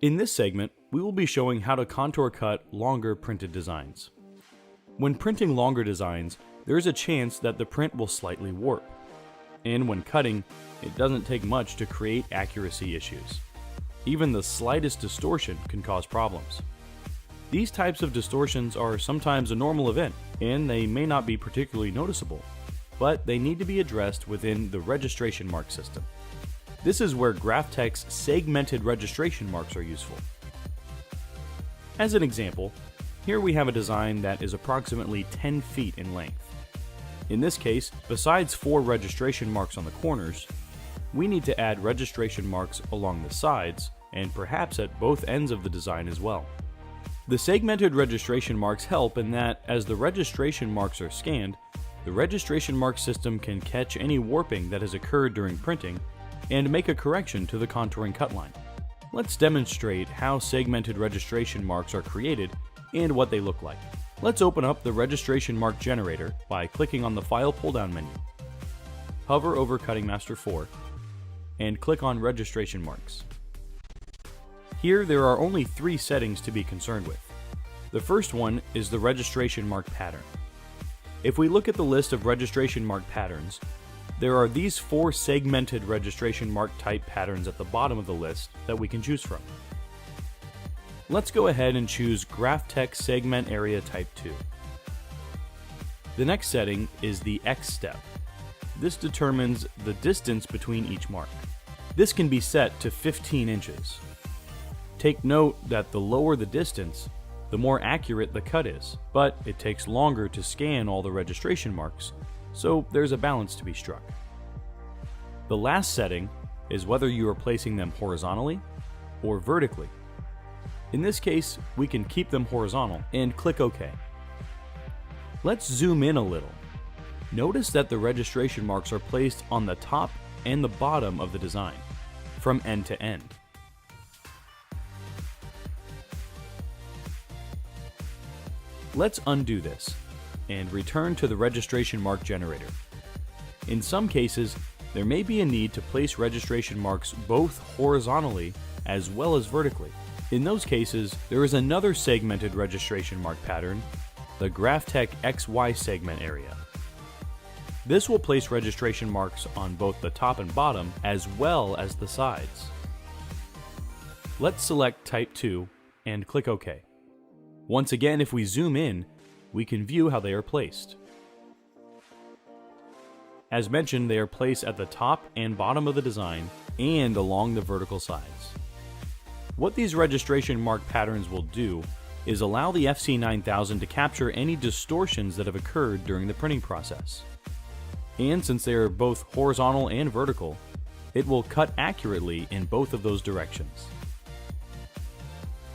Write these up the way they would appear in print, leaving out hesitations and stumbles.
In this segment, we will be showing how to contour cut longer printed designs. When printing longer designs, there is a chance that the print will slightly warp. And when cutting, it doesn't take much to create accuracy issues. Even the slightest distortion can cause problems. These types of distortions are sometimes a normal event, and they may not be particularly noticeable, but they need to be addressed within the registration mark system. This is where Graphtec's segmented registration marks are useful. As an example, here we have a design that is approximately 10 feet in length. In this case, besides 4 registration marks on the corners, we need to add registration marks along the sides and perhaps at both ends of the design as well. The segmented registration marks help in that as the registration marks are scanned, the registration mark system can catch any warping that has occurred during printing and make a correction to the contouring cut line. Let's demonstrate how segmented registration marks are created and what they look like. Let's open up the registration mark generator by clicking on the File pull-down menu. Hover over Cutting Master 4 and click on Registration Marks. Here there are only 3 settings to be concerned with. The first one is the registration mark pattern. If we look at the list of registration mark patterns, there are these 4 segmented registration mark type patterns at the bottom of the list that we can choose from. Let's go ahead and choose Graphtec Segment Area Type 2. The next setting is the X step. This determines the distance between each mark. This can be set to 15 inches. Take note that the lower the distance, the more accurate the cut is, but it takes longer to scan all the registration marks, so there's a balance to be struck. The last setting is whether you are placing them horizontally or vertically. In this case, we can keep them horizontal and click OK. Let's zoom in a little. Notice that the registration marks are placed on the top and the bottom of the design, from end to end. Let's undo this and return to the registration mark generator. In some cases, there may be a need to place registration marks both horizontally as well as vertically. In those cases, there is another segmented registration mark pattern, the Graphtec XY segment area. This will place registration marks on both the top and bottom as well as the sides. Let's select Type 2 and click OK. Once again, if we zoom in, we can view how they are placed. As mentioned, they are placed at the top and bottom of the design and along the vertical sides. What these registration mark patterns will do is allow the FC9000 to capture any distortions that have occurred during the printing process. And since they are both horizontal and vertical, it will cut accurately in both of those directions.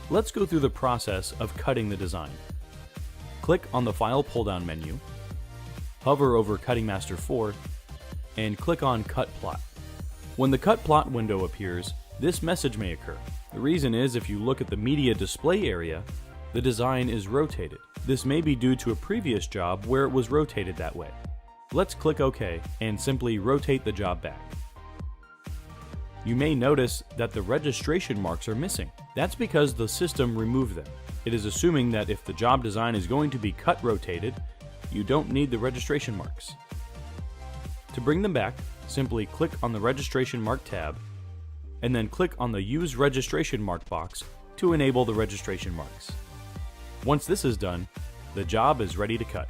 Let's go through the process of cutting the design. Click on the File pull-down menu, hover over Cutting Master 4, and click on Cut Plot. When the Cut Plot window appears, this message may occur. The reason is if you look at the media display area, the design is rotated. This may be due to a previous job where it was rotated that way. Let's click OK and simply rotate the job back. You may notice that the registration marks are missing. That's because the system removed them. It is assuming that if the job design is going to be cut rotated, you don't need the registration marks. To bring them back, simply click on the Registration Mark tab, and then click on the Use Registration Mark box to enable the registration marks. Once this is done, the job is ready to cut.